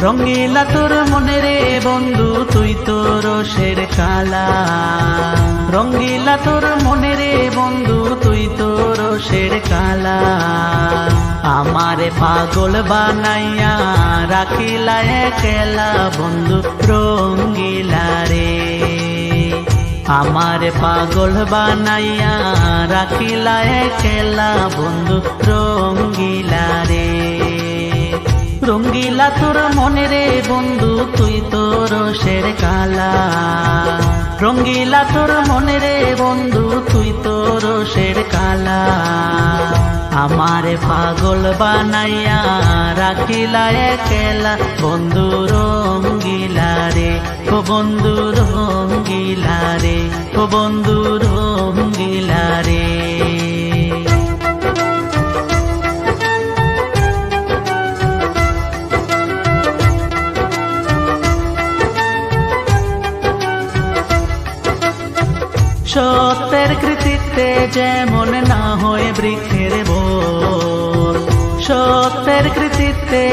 রঙ্গিলা তোর মনে রে বন্ধু তুই তো রোষের কালা, রঙ্গিলা তোর মনে রে বন্ধু তুই তো রোষের কালা। আমারে পাগল বানাইয়া রাখিলা একলা বন্ধু রঙ্গিলা রে, আমারে পাগল বানাইয়া রাখিলা একলা বন্ধু রঙ্গিলা রে। রঙ্গিলা তোর মনে রে বন্ধু তুই তো রোষের কালা, রঙ্গিলা তোর মনে রে বন্ধু তুই তো রোষের কালা। আমারে পাগল বানাইয়া রাখিলা একলা বন্ধু রঙ্গিলা রে, ও বন্ধু রঙ্গিলা রে, ও বন্ধু রঙ্গিলা রে। সত্যের কৃতিত্বে যেমন না হয় বৃক্ষের বোল, সত্যের কৃতিত্বে